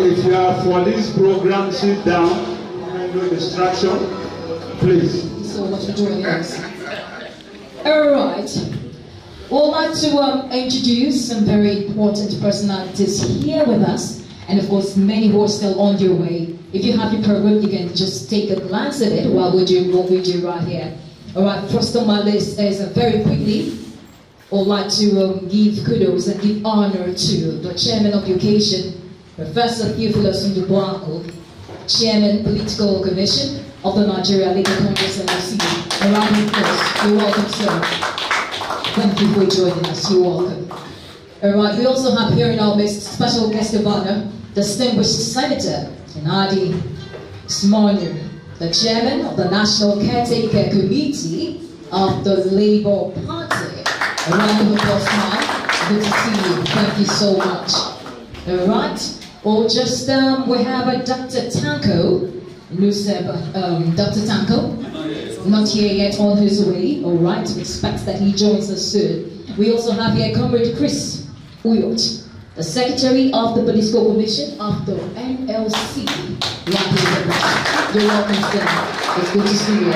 if you are for this program, sit down. No distraction, please. Thank you so much for joining us. All right. We'd like to introduce some very important personalities here with us, and of course, many who are still on your way. If you have your program, you can just take a glance at it while we do what we do right here. All right. First on my list is very quickly. I'd like to give kudos and give honor to the chairman of the occasion, Professor Theophilus Ndubuako, Chairman, Political Commission of the Nigeria Labour Congress LLC. A round of applause. You're welcome, sir. Thank you for joining us. You're welcome. All right, we also have here in our midst special guest of honor, distinguished Senator Inadi Smonu, the Chairman of the National Caretaker Committee of the Labour Party. A round of applause, man. Good to see you. Thank you so much. All right. Or just, we have a Dr. Tanko, Dr. Tanko, not here yet, on his way, all right, we expect that he joins us soon. We also have here Comrade Chris Uyot, the Secretary of the Political Commission of the NLC. You're welcome, sir. It's good to see you.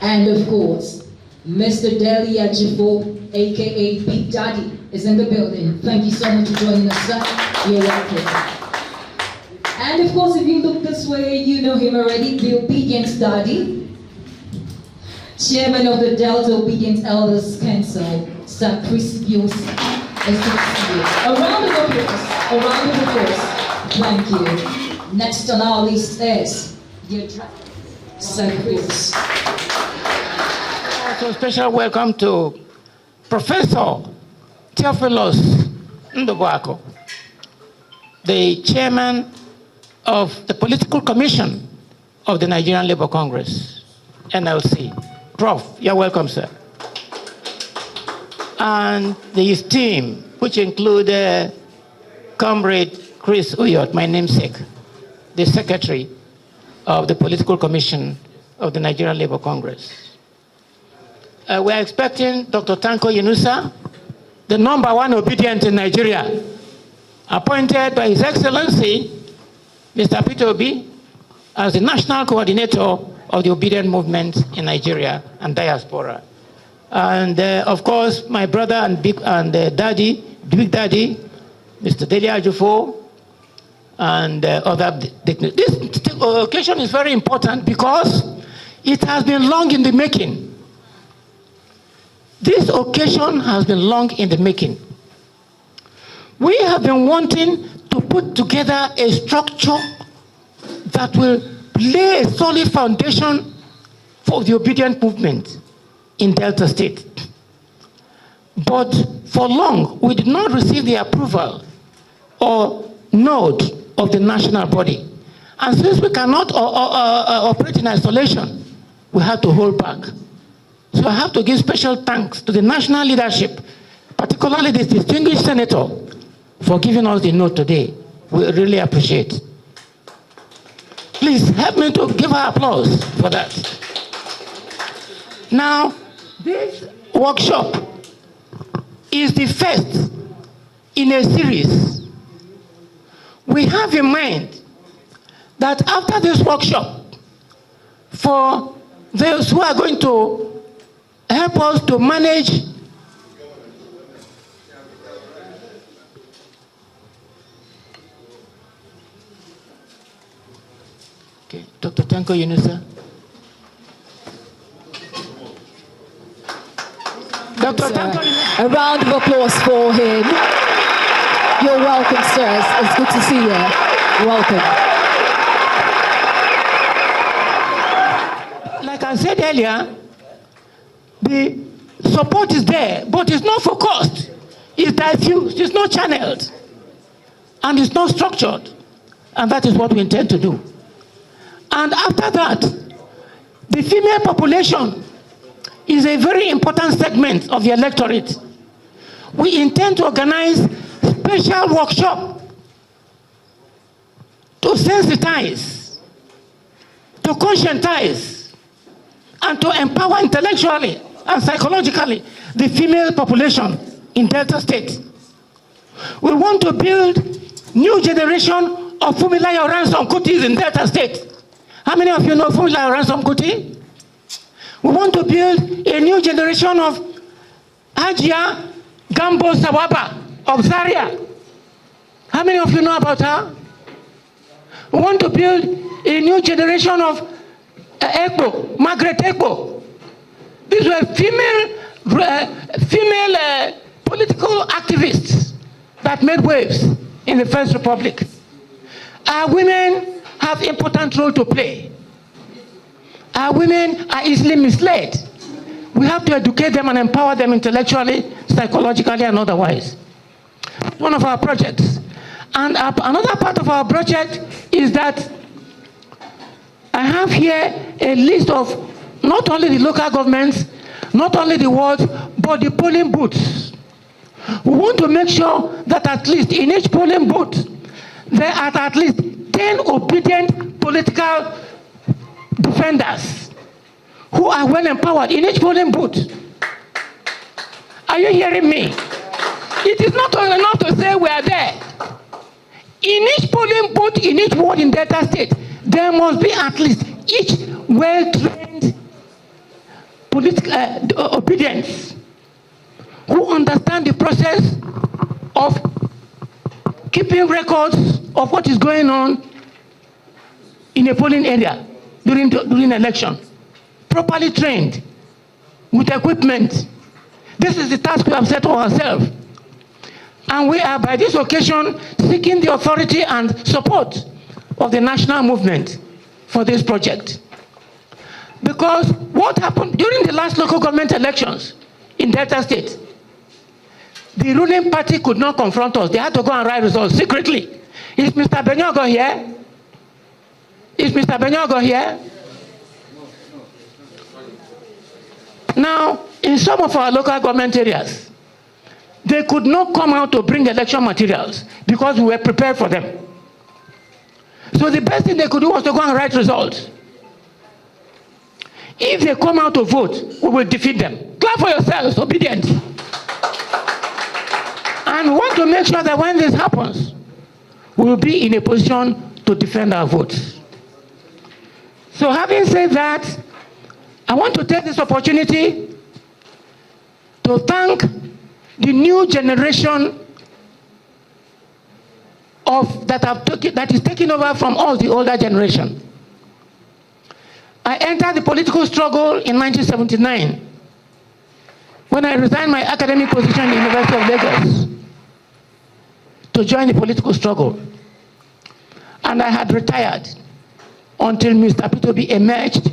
And of course, Mr. Deli Ajifo, aka Big Daddy, is in the building. Thank you so much for joining us, sir. You're welcome. And of course, if you look this way, you know him already, the Obidients Daddy, Chairman of the Delta Obedience Elders Council, Sir Chris Bios. It's good to see you. A round of applause. A round of applause. Thank you. Next on our list is Sir Chris. Also, special welcome to Professor Theophilus Ndubuako, the Chairman of the Political Commission of the Nigerian Labour Congress, NLC. Prof, you're welcome, sir. And his team, which include Comrade Chris Uyot, my namesake, the Secretary of the Political Commission of the Nigerian Labour Congress. We're expecting Dr. Tanko Yunusa, the #1 obedient in Nigeria, appointed by His Excellency, Mr. Peter Obi, as the National Coordinator of the Obedient Movement in Nigeria and Diaspora. And of course, my brother and Big Daddy, Mr. Deli Ajufo, and other dignitaries. This occasion is very important because it has been long in the making. This occasion has been long in the making. We have been wanting to put together a structure that will lay a solid foundation for the obedient movement in Delta State. But for long, we did not receive the approval or nod of the national body. And since we cannot operate in isolation, we have to hold back. So I have to give special thanks to the national leadership, particularly this distinguished senator, for giving us the note today. We really appreciate. Please help me to give her applause for that. Now, this workshop is the first in a series. We have in mind that after this workshop, for those who are going to help us to manage Dr. Tanko Yunusa. Dr. Tanko Yunusa. A round of applause for him. You're welcome, sirs. It's good to see you. Welcome. Like I said earlier, the support is there, but it's not focused. It's diffused. It's not channeled. And it's not structured. And that is what we intend to do. And after that, the female population is a very important segment of the electorate. We intend to organize special workshop to sensitize, to conscientize, and to empower intellectually and psychologically the female population in Delta State. We want to build new generation of Fumilayo Ransom Kutis in Delta State. How many of you know Fumilayo Ransom Kuti? We want to build a new generation of Hajia Gambo Sawaba of Zaria. How many of you know about her? We want to build a new generation of Ekbo, Margaret Ekbo. These were female political activists that made waves in the First Republic. Our women have an important role to play. Our women are easily misled. We have to educate them and empower them intellectually, psychologically, and otherwise. One of our projects. And another part of our project is that I have here a list of not only the local governments, not only the wards, but the polling booths. We want to make sure that at least in each polling booth, there are at least 10 obedient political defenders who are well empowered in each polling booth. Are you hearing me? It is not enough to say we are there. In each polling booth, in each ward in Delta State, there must be at least each well-trained political obedience who understand the process of keeping records of what is going on in a polling area during election. Properly trained, with equipment. This is the task we have set for ourselves. And we are, by this occasion, seeking the authority and support of the national movement for this project. Because what happened during the last local government elections in Delta State, the ruling party could not confront us. They had to go and write results secretly. Is Mr. Benyogo here? Is Mr. Benyogo here? Now, in some of our local government areas, they could not come out to bring election materials because we were prepared for them. So the best thing they could do was to go and write results. If they come out to vote, we will defeat them. Clap for yourselves, Obidients. And we want to make sure that when this happens, we will be in a position to defend our votes. So having said that, I want to take this opportunity to thank the new generation that is taking over from all the older generation. I entered the political struggle in 1979 when I resigned my academic position in the University of Lagos to join the political struggle. And I had retired until Mr. P2B emerged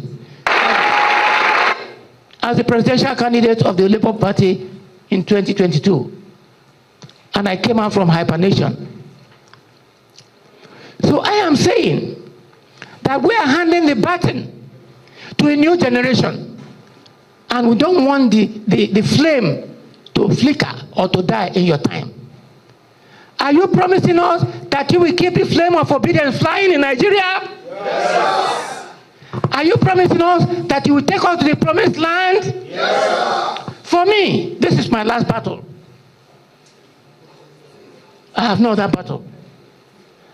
as the presidential candidate of the Labour Party in 2022. And I came out from hibernation. So I am saying that we are handing the baton to a new generation. And we don't want the flame to flicker or to die in your time. Are you promising us that you will keep the flame of obedience flying in Nigeria? Yes. Are you promising us that you will take us to the promised land? Yes. For me, this is my last battle. I have no other battle.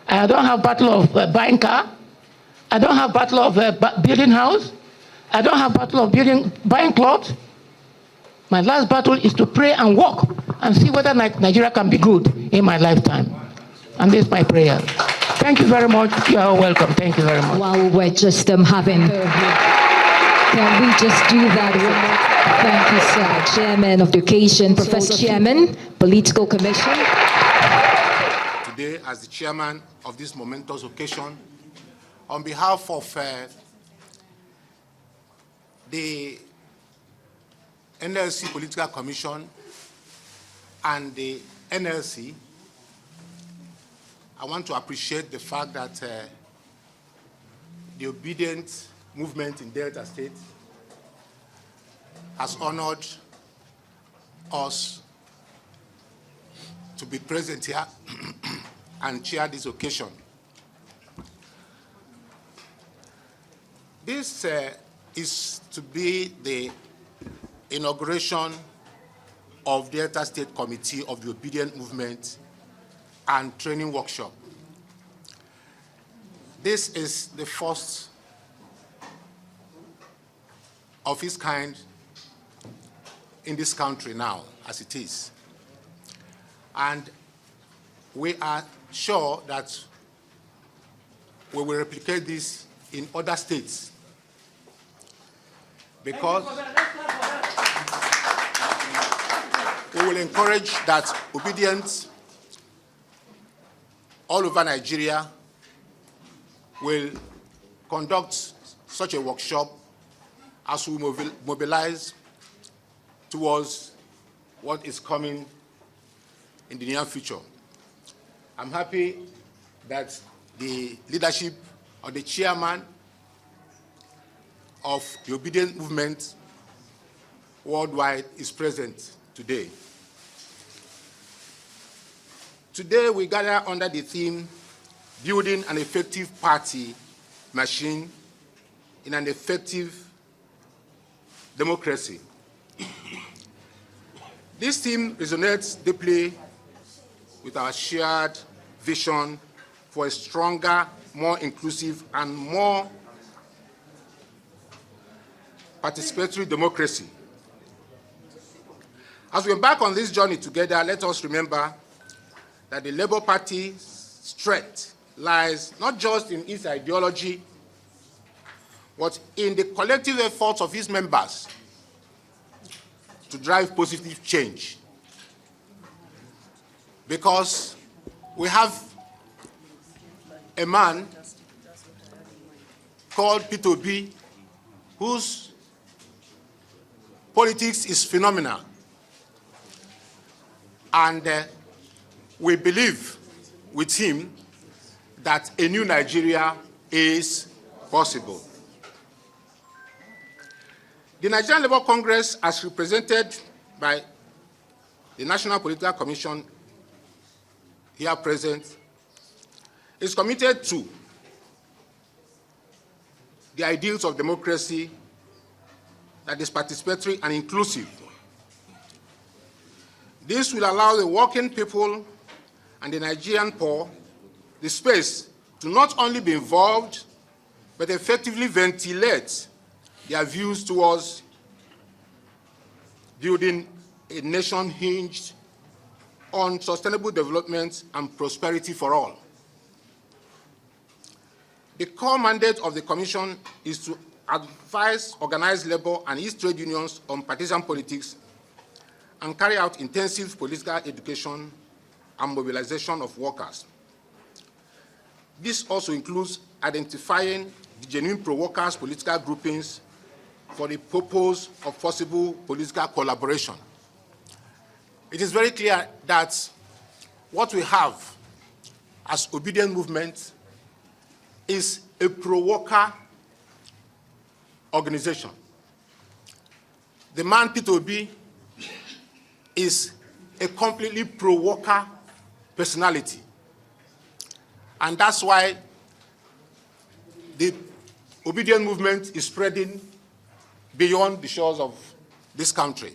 I don't have battle of buying car. I don't have battle of building house. I don't have battle of buying clothes. My last battle is to pray and walk and see whether Nigeria can be good in my lifetime. And this is my prayer. Thank you very much. You are welcome. Thank you very much. While we're just having... Can we just do that one more? Thank you, sir. Chairman of the occasion, Professor Chairman, Political Commission. Today, as the chairman of this momentous occasion, on behalf of the NLC Political Commission and the NLC, I want to appreciate the fact that the obedient movement in Delta State has honored us to be present here and chair this occasion. This is to be the inauguration of Delta State Committee of the Obedient Movement and training workshop. This is the first of its kind in this country now, as it is. And we are sure that we will replicate this in other states, because we will encourage that Obidients all over Nigeria will conduct such a workshop as we mobilize towards what is coming in the near future. I'm happy that the leadership or the chairman of the Obedient movement worldwide is present today. Today we gather under the theme, Building an Effective Party Machine in an Effective Democracy. This theme resonates deeply with our shared vision for a stronger, more inclusive, and more participatory democracy. As we embark on this journey together, let us remember that the Labour Party's strength lies not just in its ideology, but in the collective efforts of its members to drive positive change. Because we have a man called Peter Obi, whose politics is phenomenal. And we believe with him that a new Nigeria is possible. The Nigerian Labour Congress, as represented by the National Political Commission here present, is committed to the ideals of democracy that is participatory and inclusive. This will allow the working people and the Nigerian poor the space to not only be involved, but effectively ventilate their views towards building a nation hinged on sustainable development and prosperity for all. The core mandate of the Commission is to advise organized labor and its trade unions on partisan politics and carry out intensive political education and mobilization of workers. This also includes identifying the genuine pro-workers political groupings for the purpose of possible political collaboration. It is very clear that what we have as Obedient movement is a pro-worker organization. The man Peter Obi is a completely pro-worker personality. And that's why the Obedient movement is spreading beyond the shores of this country.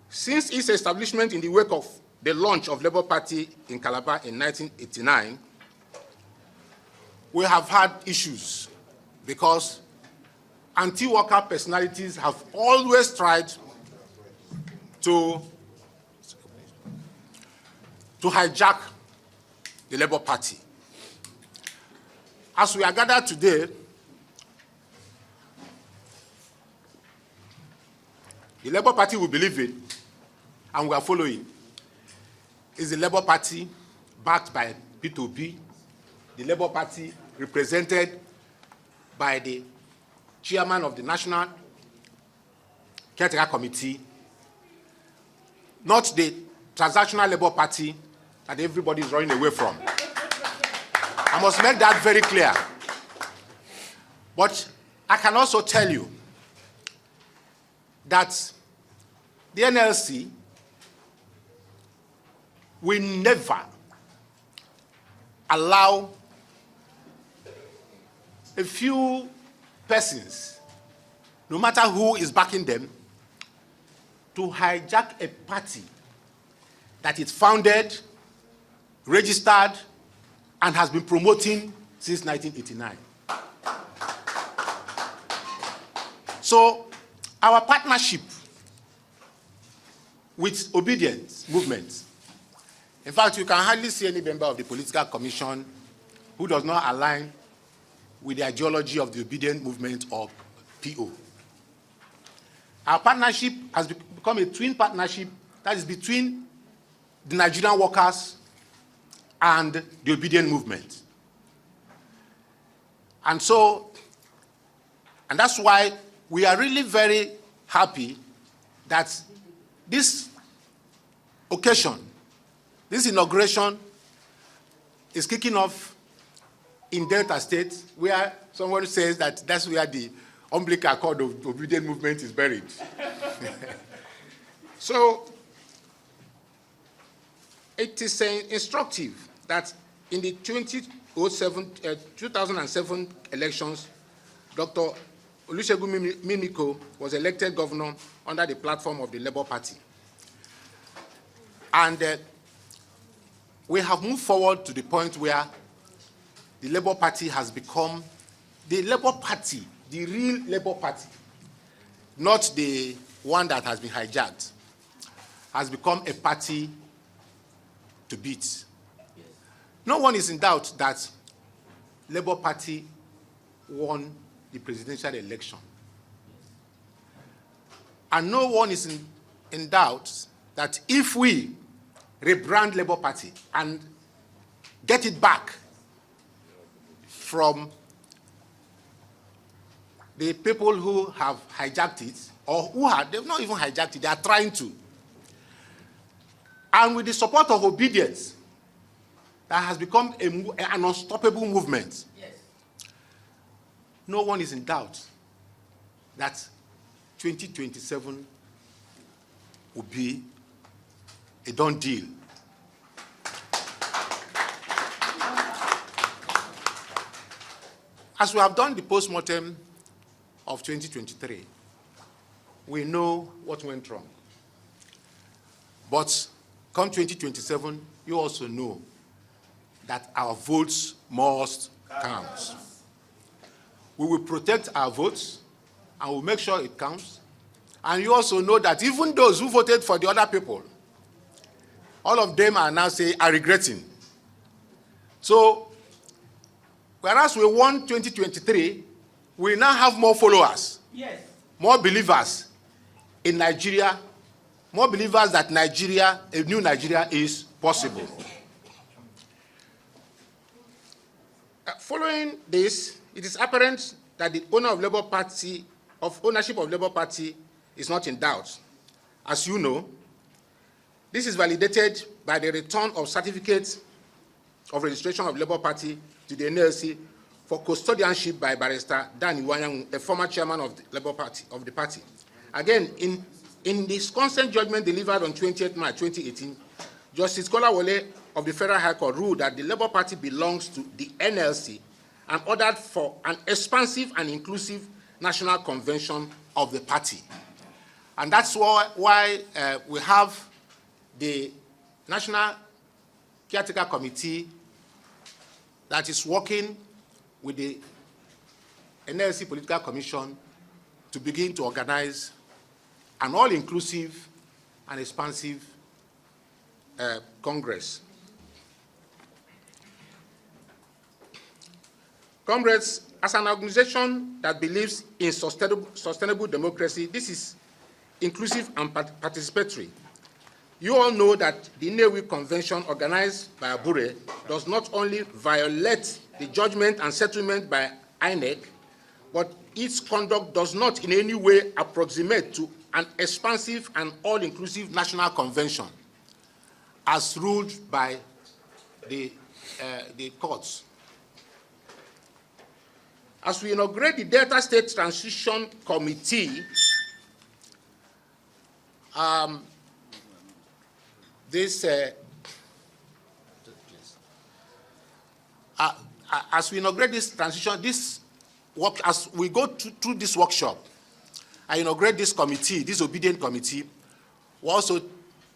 Since its establishment in the wake of the launch of Labour Party in Calabar in 1989, we have had issues because anti-worker personalities have always tried to hijack the Labour Party. As we are gathered today, the Labour Party we believe in and we are following is the Labour Party backed by Peter Obi, the Labour Party represented by the chairman of the National Caretaker Committee, not the transactional Labour Party that everybody is running away from. I must make that very clear. But I can also tell you that the NLC will never allow a few persons, no matter who is backing them, to hijack a party that is founded registered, and has been promoting since 1989. So our partnership with Obidients movement, in fact, you can hardly see any member of the political commission who does not align with the ideology of the Obedient movement or PO. Our partnership has become a twin partnership that is between the Nigerian workers and the Obedient movement. And that's why we are really very happy that this occasion, this inauguration, is kicking off in Delta State, where someone says that that's where the umbilical cord of the Obedient movement is buried. So it is instructive that in the 2007 elections, Dr. Olusegun Mimiko was elected governor under the platform of the Labour Party. And we have moved forward to the point where the Labour Party has become the Labour Party, the real Labour Party, not the one that has been hijacked, has become a party to beat. No one is in doubt that Labour Party won the presidential election. And no one is in doubt that if we rebrand Labour Party and get it back from the people who have hijacked it, or they've not even hijacked it, they are trying to. And with the support of Obidients, that has become an unstoppable movement. Yes. No one is in doubt that 2027 will be a done deal. As we have done the post-mortem of 2023, we know what went wrong. But come 2027, you also know that our votes must count. We will protect our votes and we'll make sure it counts. And you also know that even those who voted for the other people, all of them are now are regretting. So, whereas we won 2023, we now have more followers, yes, more believers in Nigeria, more believers that Nigeria, a new Nigeria, is possible. Following this, it is apparent that the ownership of Labour Party is not in doubt. As you know, this is validated by the return of certificates of registration of Labour Party to the NLC for custodianship by Barrister Dan Iwanyanwu, a former chairman of the Labour Party, of the party. Again, in this consent judgment delivered on 20th March 2018, Justice Kolawole of the Federal High Court ruled that the Labour Party belongs to the NLC and ordered for an expansive and inclusive national convention of the party. And that's why we have the National Caretaker Committee that is working with the NLC Political Commission to begin to organize an all-inclusive and expansive Congress. Comrades, as an organization that believes in sustainable democracy, this is inclusive and participatory. You all know that the Nnewi Convention organized by Abure does not only violate the judgment and settlement by INEC, but its conduct does not in any way approximate to an expansive and all-inclusive national convention as ruled by the courts. As we inaugurate the Delta State Transition Committee, as we inaugurate this transition, as we go through this workshop, I inaugurate this committee, this Obedient Committee. We're also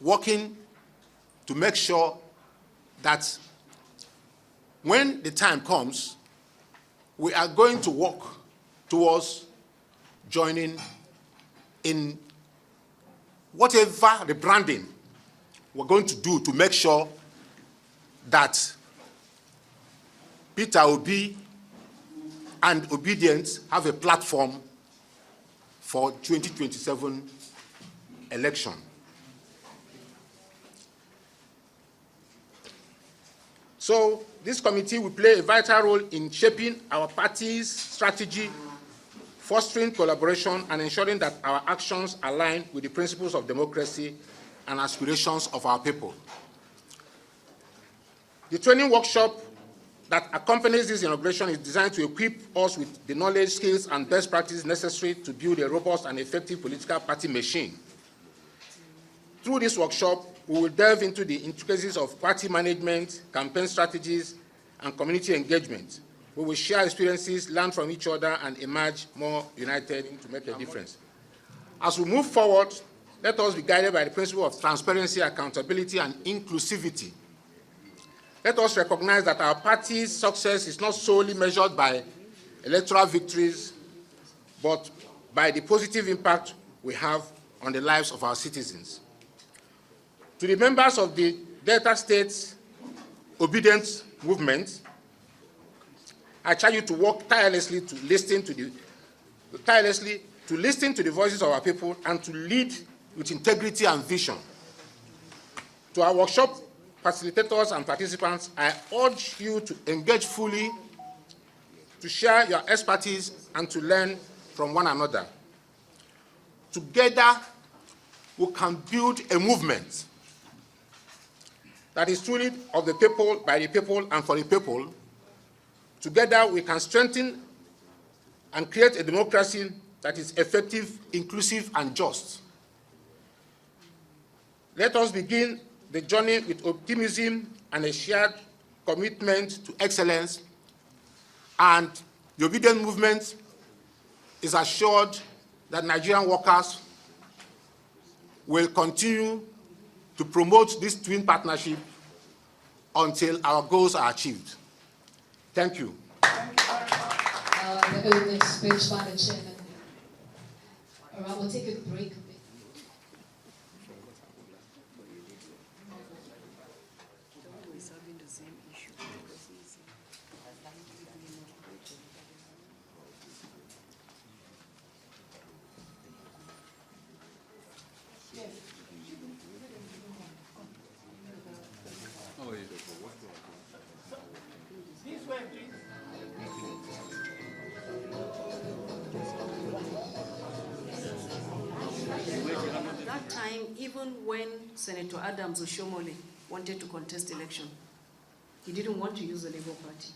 working to make sure that when the time comes, we are going to work towards joining in whatever rebranding we're going to do to make sure that Peter Obi and Obidients have a platform for 2027 election. So this committee will play a vital role in shaping our party's strategy, fostering collaboration, and ensuring that our actions align with the principles of democracy and aspirations of our people. The training workshop that accompanies this inauguration is designed to equip us with the knowledge, skills, and best practices necessary to build a robust and effective political party machine. Through this workshop, we will delve into the intricacies of party management, campaign strategies, and community engagement. We will share experiences, learn from each other, and emerge more united to make a difference. As we move forward, let us be guided by the principle of transparency, accountability, and inclusivity. Let us recognize that our party's success is not solely measured by electoral victories, but by the positive impact we have on the lives of our citizens. To the members of the Delta States Obidients movement, I charge you to work tirelessly to listen to the voices of our people and to lead with integrity and vision. To our workshop facilitators and participants, I urge you to engage fully, to share your expertise, and to learn from one another. Together, we can build a movement that is truly of the people, by the people, and for the people. Together, we can strengthen and create a democracy that is effective, inclusive, and just. Let us begin the journey with optimism and a shared commitment to excellence, and the Obedient movement is assured that Nigerian workers will continue to promote this twin partnership until our goals are achieved. Thank you. The opening speech by the chairman. All right, we'll take a break. That time, even when Senator Adams Oshomole wanted to contest election, he didn't want to use the Labour Party.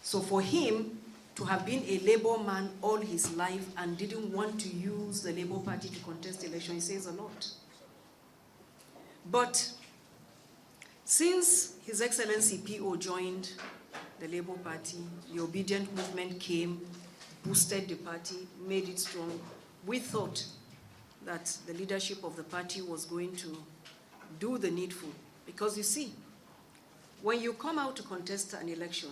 So for him to have been a Labour man all his life and didn't want to use the Labour Party to contest election, he says a lot. But since His Excellency P.O. joined the Labour Party, the Obedient movement came, boosted the party, made it strong. We thought that the leadership of the party was going to do the needful. Because you see, when you come out to contest an election,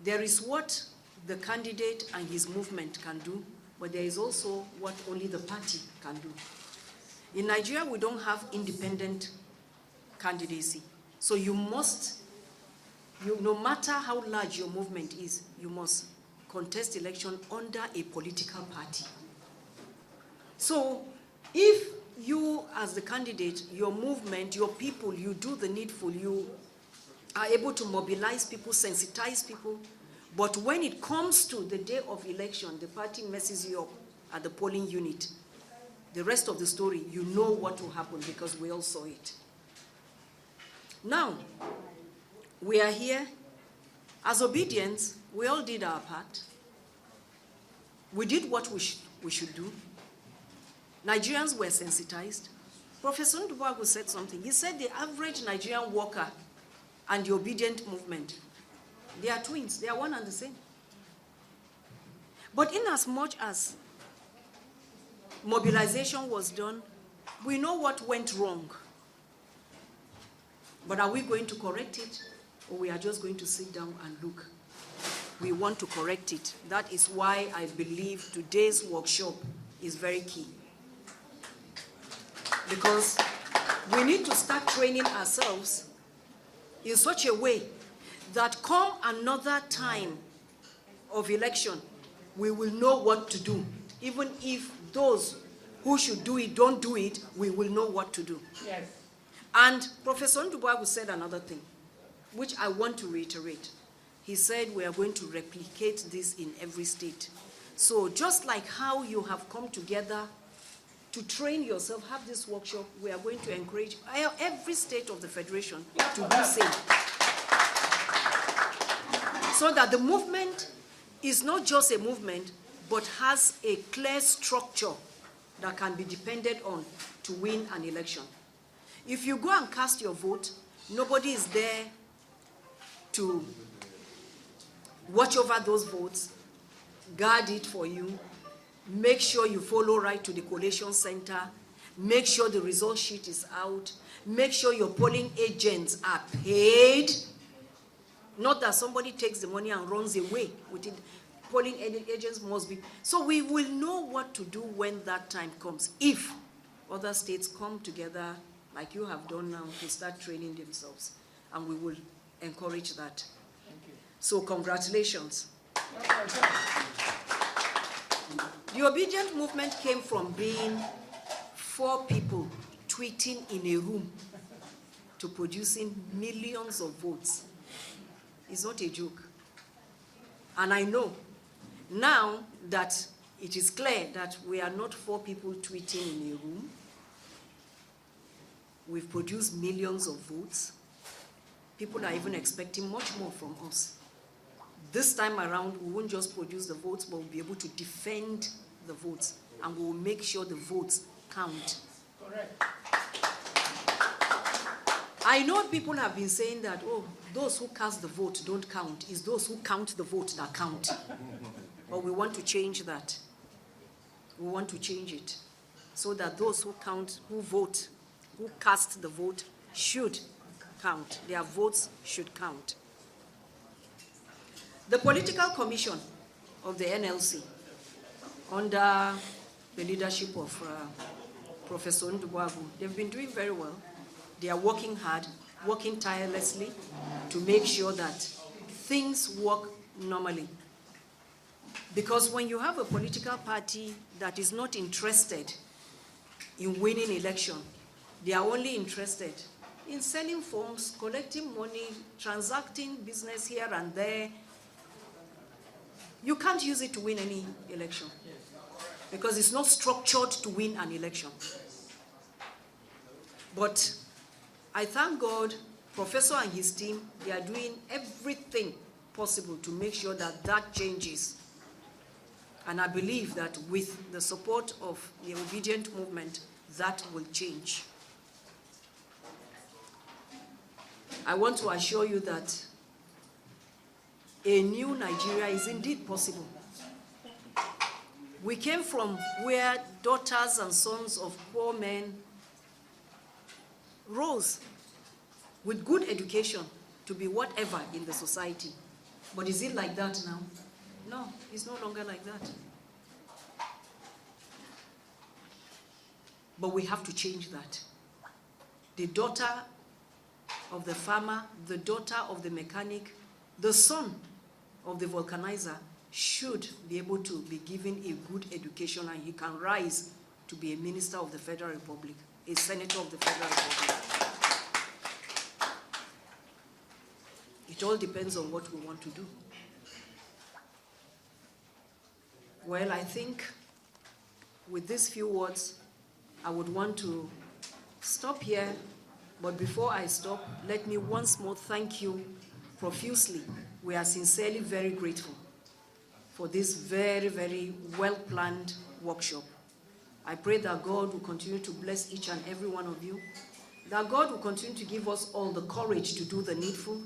there is what the candidate and his movement can do, but there is also what only the party can do. In Nigeria, we don't have independent candidacy. So you must, no matter how large your movement is, you must contest election under a political party. So if you, as the candidate, your movement, your people, you do the needful, you are able to mobilize people, sensitize people, but when it comes to the day of election, the party messes you up at the polling unit, the rest of the story, you know what will happen because we all saw it. Now, we are here. As Obidients, we all did our part. We did what we should do. Nigerians were sensitized. Professor Ndubuagwu said something. He said the average Nigerian worker and the Obedient movement, they are twins. They are one and the same. But in as much as mobilization was done, we know what went wrong. But are we going to correct it, or we are just going to sit down and look? We want to correct it. That is why I believe today's workshop is very key. Because we need to start training ourselves in such a way that come another time of election, we will know what to do. Even if those who should do it don't do it, we will know what to do. Yes. And Professor Ndubuagu said another thing, which I want to reiterate. He said we are going to replicate this in every state. So just like how you have come together to train yourself, have this workshop, we are going to encourage every state of the Federation to do the same. So that the movement is not just a movement, but has a clear structure that can be depended on to win an election. If you go and cast your vote, nobody is there to watch over those votes, guard it for you, make sure you follow right to the collation center, make sure the result sheet is out, make sure your polling agents are paid. Not that somebody takes the money and runs away with it. Polling agents must be. So we will know what to do when that time comes, if other states come together like you have done now to start training themselves. And we will encourage that. Thank you. So congratulations. The Obidient movement came from being 4 people tweeting in a room to producing millions of votes. It's not a joke. And I know now that it is clear that we are not 4 people tweeting in a room. We've produced millions of votes. People are even expecting much more from us. This time around, we won't just produce the votes, but we'll be able to defend the votes, and we will make sure the votes count. Correct. I know people have been saying that, oh, those who cast the vote don't count. It's those who count the vote that count. But we want to change that. We want to change it so that those who count, who vote, who cast the vote should count. Their votes should count. The Political Commission of the NLC, under the leadership of Professor Ndubuagu, they've been doing very well. They are working hard, working tirelessly to make sure that things work normally. Because when you have a political party that is not interested in winning election, they are only interested in selling forms, collecting money, transacting business here and there. You can't use it to win any election because it's not structured to win an election. But I thank God, Professor and his team, they are doing everything possible to make sure that that changes. And I believe that with the support of the Obidient movement, that will change. I want to assure you that a new Nigeria is indeed possible. We came from where daughters and sons of poor men rose with good education to be whatever in the society. But is it like that now? No, it's no longer like that. But we have to change that. The daughter of the farmer, the daughter of the mechanic, the son of the vulcanizer should be able to be given a good education, and he can rise to be a minister of the Federal Republic, a senator of the Federal Republic. It all depends on what we want to do. Well, I think with these few words, I would want to stop here. But before I stop, let me once more thank you profusely. We are sincerely very grateful for this very, very well-planned workshop. I pray that God will continue to bless each and every one of you, that God will continue to give us all the courage to do the needful,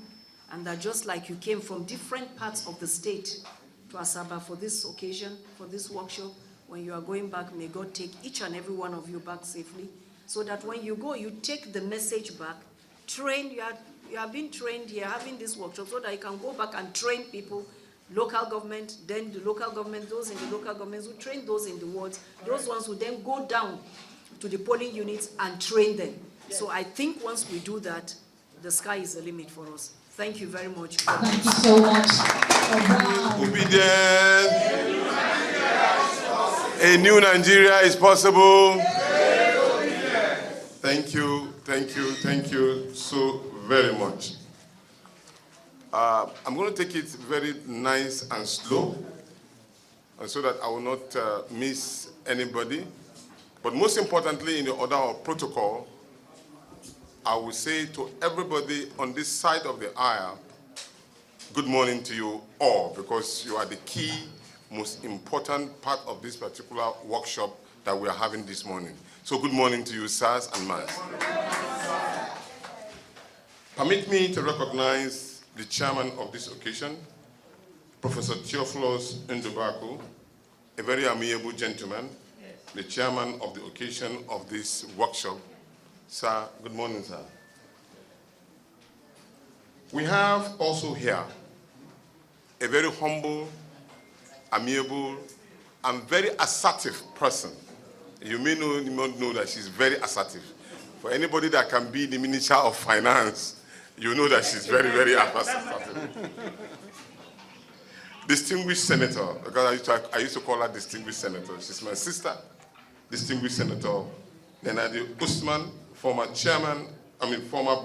and that just like you came from different parts of the state to Asaba for this occasion, for this workshop, when you are going back, may God take each and every one of you back safely, so that when you go, you take the message back train, you are being trained here, having this workshop so that you can go back and train people, local government, then the local government, those in the local governments who train those in the wards, those ones who then go down to the polling units and train them. So I think once we do that, the sky is the limit for us. Thank you very much. Thank you so much. Wow. Obedience. A new Nigeria is possible. Thank you so very much. I'm going to take it very nice and slow, and so that I will not miss anybody. But most importantly, in the order of protocol, I will say to everybody on this side of the aisle, good morning to you all, because you are the key, most important part of this particular workshop that we are having this morning. So good morning to you, sirs and ma'ams. Permit me to recognize the chairman of this occasion, Professor Theophilus Ndubaku, a very amiable gentleman, the chairman of the occasion of this workshop. Sir, good morning, sir. We have also here a very humble, amiable, and very assertive person. You may not know that she's very assertive. For anybody that can be the Minister of Finance, you know that she's very, very assertive. Distinguished Senator, because I used to call her Distinguished Senator. She's my sister, Distinguished Senator Nenadi Usman, former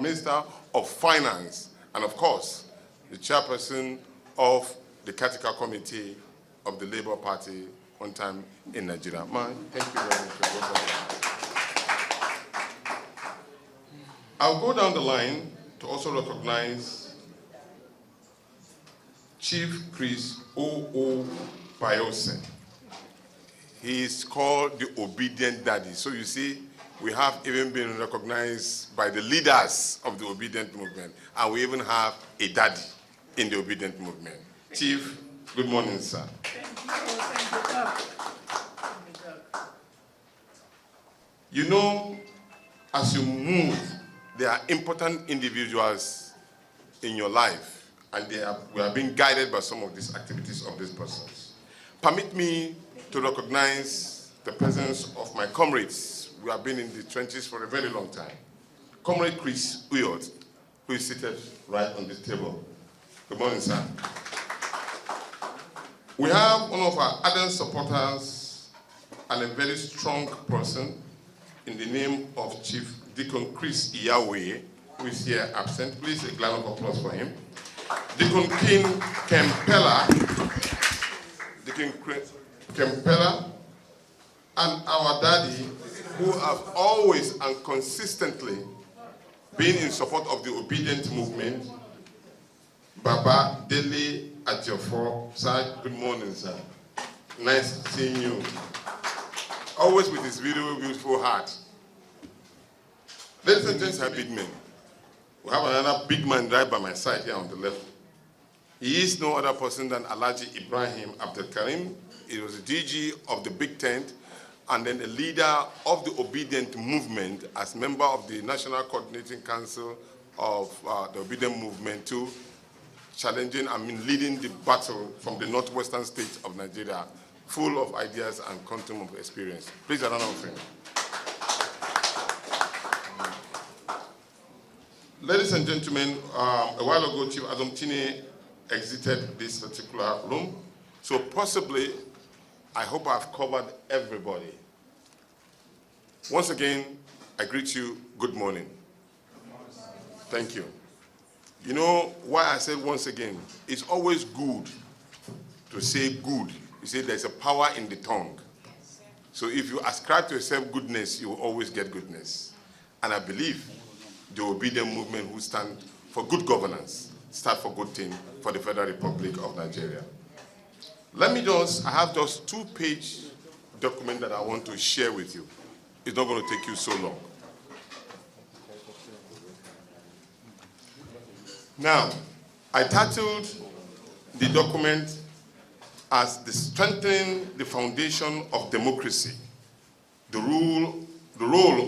Minister of Finance, and of course, the chairperson of the Critical Committee of the Labour Party one time in Nigeria. Man, thank you very much. I'll go down the line to also recognize Chief Chris O.O. Bayose. He is called the Obedient Daddy. So you see, we have even been recognized by the leaders of the Obedient movement, and we even have a daddy in the Obedient movement. Chief, good morning, sir. You know, as you move, there are important individuals in your life, and we are being guided by some of these activities of these persons. Permit me to recognize the presence of my comrades. We have been in the trenches for a very long time. Comrade Chris Uyot, who is seated right on this table. Good morning, sir. We have one of our ardent supporters and a very strong person in the name of Chief Deacon Chris Iyawe, who is here absent. Please, a round of applause for him. Deacon King Kempela, and our daddy, who have always and consistently been in support of the Obedient movement, Baba Dele Ajofo. Sir, good morning, sir. Nice seeing you. Always with his beautiful heart. Ladies and gents are big men. We have another big man right by my side here on the left. He is no other person than Alhaji Ibrahim Abdul Karim. He was the DG of the Big Tent, and then the leader of the Obedient movement as member of the National Coordinating Council of the Obedient movement, too, leading the battle from the northwestern states of Nigeria, full of ideas and quantum of experience. Please, a round of applause. Ladies and gentlemen, a while ago, Chief Adamtine exited this particular room, so possibly, I hope I've covered everybody. Once again, I greet you, good morning. Thank you. You know why I said once again, it's always good to say good. You say there's a power in the tongue. So if you ascribe to yourself goodness, you will always get goodness. And I believe the Obedient movement who stand for good governance, stand for good thing for the Federal Republic of Nigeria. I have just 2-page document that I want to share with you. It's not going to take you so long. Now, I titled the document as the Strengthening the Foundation of Democracy, the role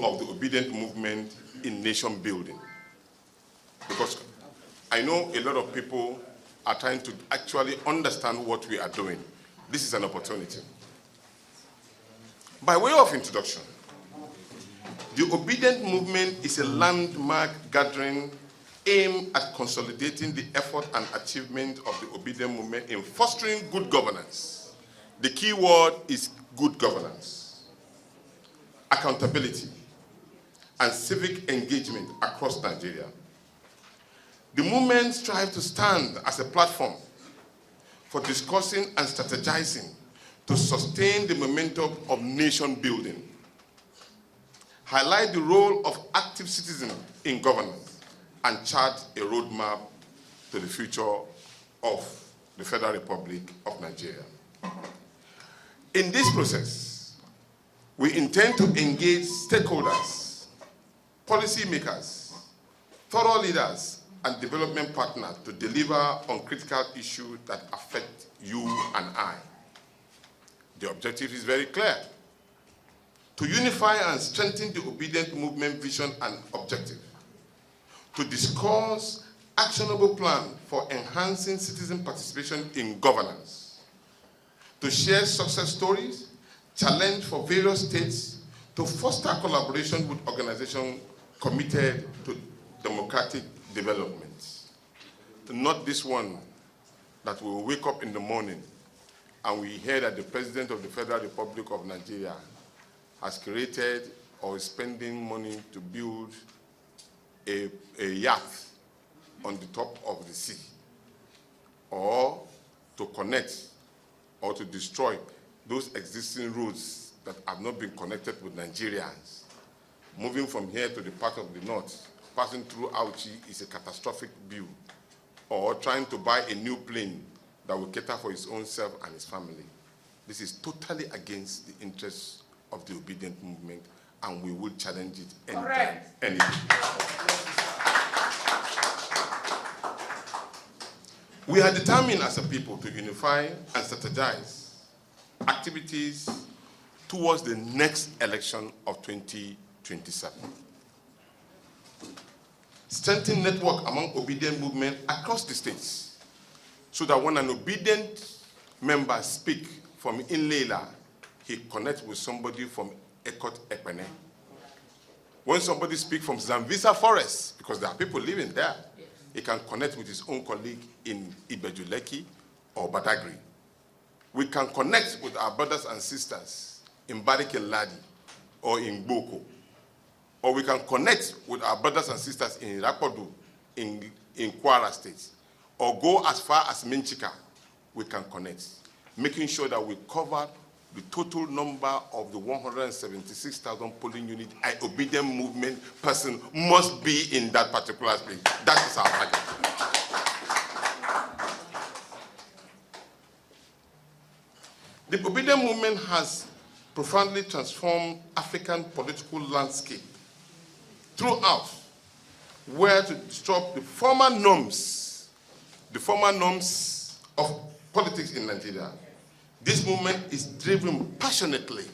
of the Obedient movement in nation building. because I know a lot of people are trying to actually understand what we are doing. This is an opportunity. By way of introduction, the Obidient movement is a landmark gathering aimed at consolidating the effort and achievement of the Obidient movement in fostering good governance. The key word is good governance, accountability, and civic engagement across Nigeria. The movement strives to stand as a platform for discussing and strategizing to sustain the momentum of nation building, highlight the role of active citizens in governance, and chart a roadmap to the future of the Federal Republic of Nigeria. In this process, we intend to engage stakeholders, policymakers, thorough leaders, and development partners to deliver on critical issues that affect you and I. The objective is very clear: to unify and strengthen the Obidient movement vision and objective, to discuss actionable plans for enhancing citizen participation in governance, to share success stories, challenge for various states, to foster collaboration with organizations committed to democratic development. Not this one that will wake up in the morning and we hear that the President of the Federal Republic of Nigeria has created or is spending money to build a yacht on the top of the sea, or to connect or to destroy those existing roads that have not been connected with Nigerians. Moving from here to the part of the north, passing through Auchi is a catastrophic view, or trying to buy a new plane that will cater for his own self and his family. This is totally against the interests of the Obidient movement, and we will challenge it anytime, We are determined as a people to unify and strategize activities towards the next election of 2027. Strengthen network among Obidient movement across the states, so that when an Obidient member speaks from Inlela, he connects with somebody from Ekot Epene. When somebody speaks from Zambisa Forest, because there are people living there, he can connect with his own colleague in Ibejuleki or Badagry. We can connect with our brothers and sisters in Barikeladi or in Boko. Or we can connect with our brothers and sisters in Rakodu, in Kwara State, or go as far as Minchika. We can connect, making sure that we cover the total number of the 176,000 polling units. An Obidient movement person must be in that particular place. That is our target. The Obidient movement has profoundly transformed African political landscape throughout, where to disrupt the former norms of politics in Nigeria. This movement is driven passionately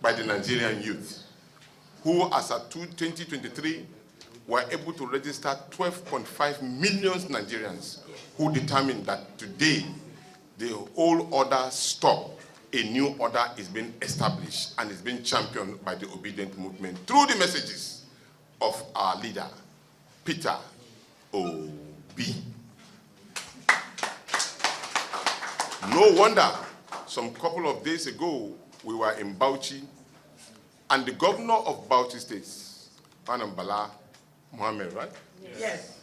by the Nigerian youth, who as at 2023 were able to register 12.5 million Nigerians, who determined that today the old order stopped. A new order is being established and is being championed by the Obidient movement through the messages of our leader, Peter Obi. No wonder some couple of days ago we were in Bauchi, and the governor of Bauchi State, Anambala Mohammed, right? Yes.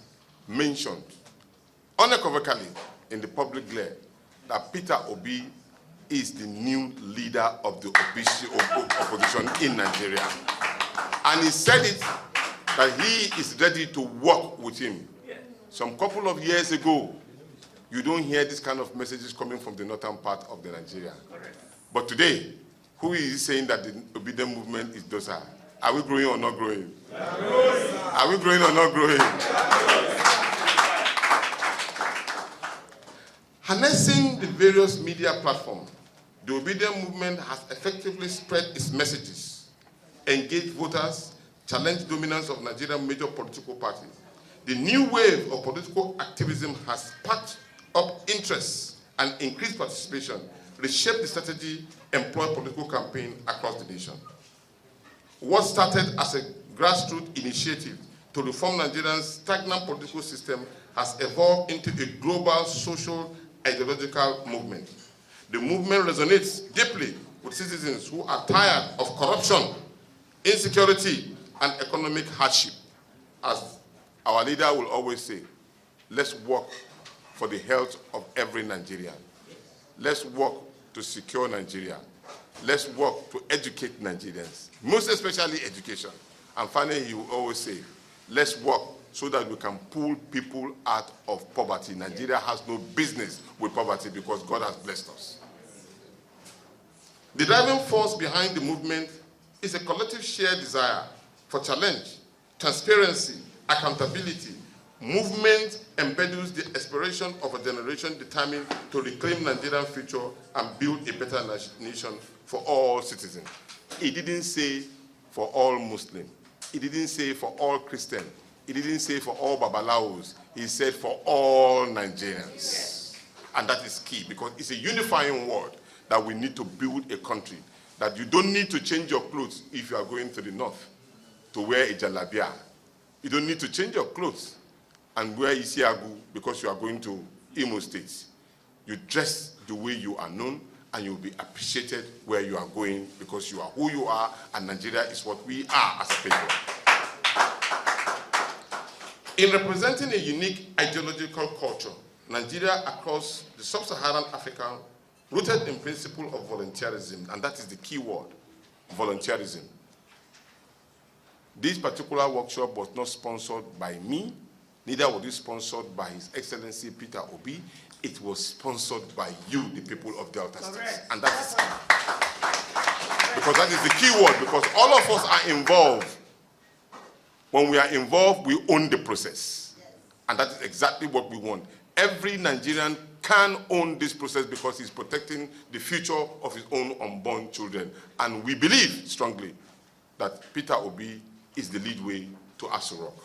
Mentioned unequivocally in the public glare that Peter Obi is the new leader of the opposition in Nigeria. And he said it, that he is ready to work with him. Some couple of years ago, you don't hear this kind of messages coming from the northern part of the Nigeria. But today, who is saying that the Obidient movement is docile? Are we growing or not growing? Are we growing or not growing? Harnessing the various media platforms, the Obidient movement has effectively spread its messages, engaged voters, challenged dominance of Nigerian major political parties. The new wave of political activism has sparked up interest and increased participation, reshaped the strategy employed political campaign across the nation. What started as a grassroots initiative to reform Nigeria's stagnant political system has evolved into a global social ideological movement. The movement resonates deeply with citizens who are tired of corruption, insecurity, and economic hardship. As our leader will always say, let's work for the health of every Nigerian. Let's work to secure Nigeria. Let's work to educate Nigerians, most especially education. And finally, he will always say, let's work so that we can pull people out of poverty. Nigeria has no business with poverty because God has blessed us. The driving force behind the movement is a collective shared desire for challenge, transparency, accountability. Movement embodies the aspiration of a generation determined to reclaim Nigerian future and build a better nation for all citizens. It didn't say for all Muslims. It didn't say for all Christians. It didn't say for all Babalawos. He said for all Nigerians. And that is key because it's a unifying word that we need to build a country. That you don't need to change your clothes if you are going to the north to wear a jalabia. You don't need to change your clothes and wear isiagu because you are going to Imo State. You dress the way you are known and you'll be appreciated where you are going because you are who you are and Nigeria is what we are as a people. In representing a unique ideological culture, Nigeria across the sub-Saharan Africa, rooted in principle of volunteerism, and that is the key word, volunteerism. This particular workshop was not sponsored by me, neither was it sponsored by His Excellency Peter Obi. It was sponsored by you, the people of Delta State. And that is because that is the key word, because all of us are involved. When we are involved, we own the process. And that is exactly what we want. Every Nigerian can own this process because he's protecting the future of his own unborn children. And we believe strongly that Peter Obi is the lead way to Aso Rock.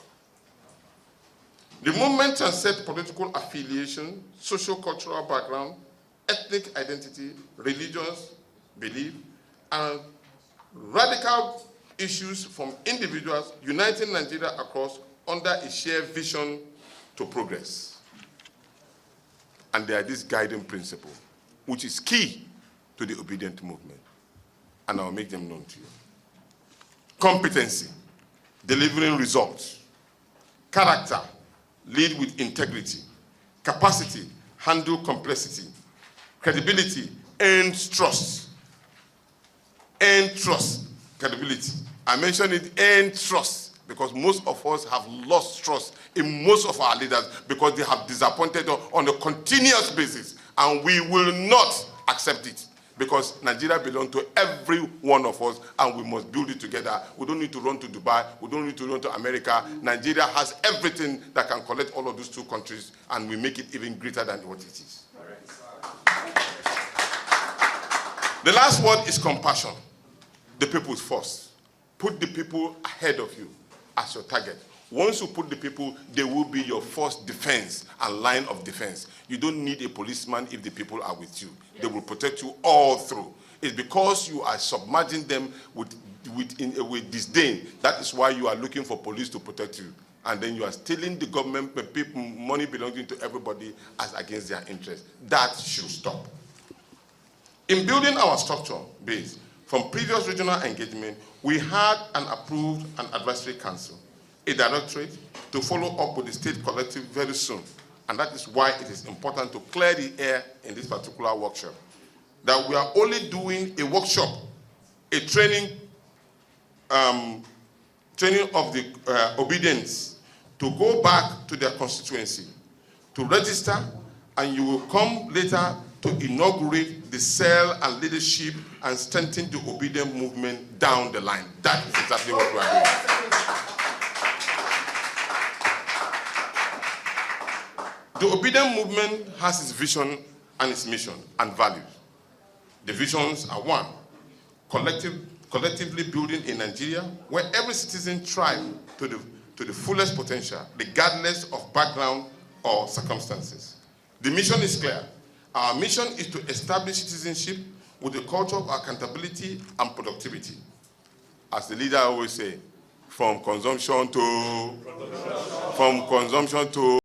The movement transcends political affiliation, socio-cultural background, ethnic identity, religious belief, and radical issues from individuals uniting Nigeria across under a shared vision to progress. And there are this guiding principle, which is key to the Obidient movement. And I'll make them known to you. Competency, delivering results. Character, lead with integrity. Capacity, handle complexity. Credibility, earn trust. Earn trust, credibility. I mentioned it, earn trust, because most of us have lost trust in most of our leaders because they have disappointed us on a continuous basis. And we will not accept it because Nigeria belongs to every one of us and we must build it together. We don't need to run to Dubai. We don't need to run to America. Nigeria has everything that can collect all of those two countries and we make it even greater than what it is. The last word is compassion. The people's first. Put the people ahead of you as your target. Once you put the people, they will be your first defense and line of defense. You don't need a policeman if the people are with you. They will protect you all through. It's because you are submerging them with disdain. That is why you are looking for police to protect you. And then you are stealing the government money belonging to everybody as against their interests. That should stop. In building our structure base, from previous regional engagement, we had and approved an advisory council, a directorate to follow up with the state collective very soon. And that is why it is important to clear the air in this particular workshop. That we are only doing a workshop, a training of the Obidients to go back to their constituency, to register, and you will come later to inaugurate the cell and leadership and strengthen the Obidient movement down the line. That is exactly what we are doing. The Obidient movement has its vision and its mission and values. The visions are one, collectively building a Nigeria where every citizen thrives to to the fullest potential, regardless of background or circumstances. The mission is clear. Our mission is to establish citizenship with a culture of accountability and productivity. As the leader always say, from consumption to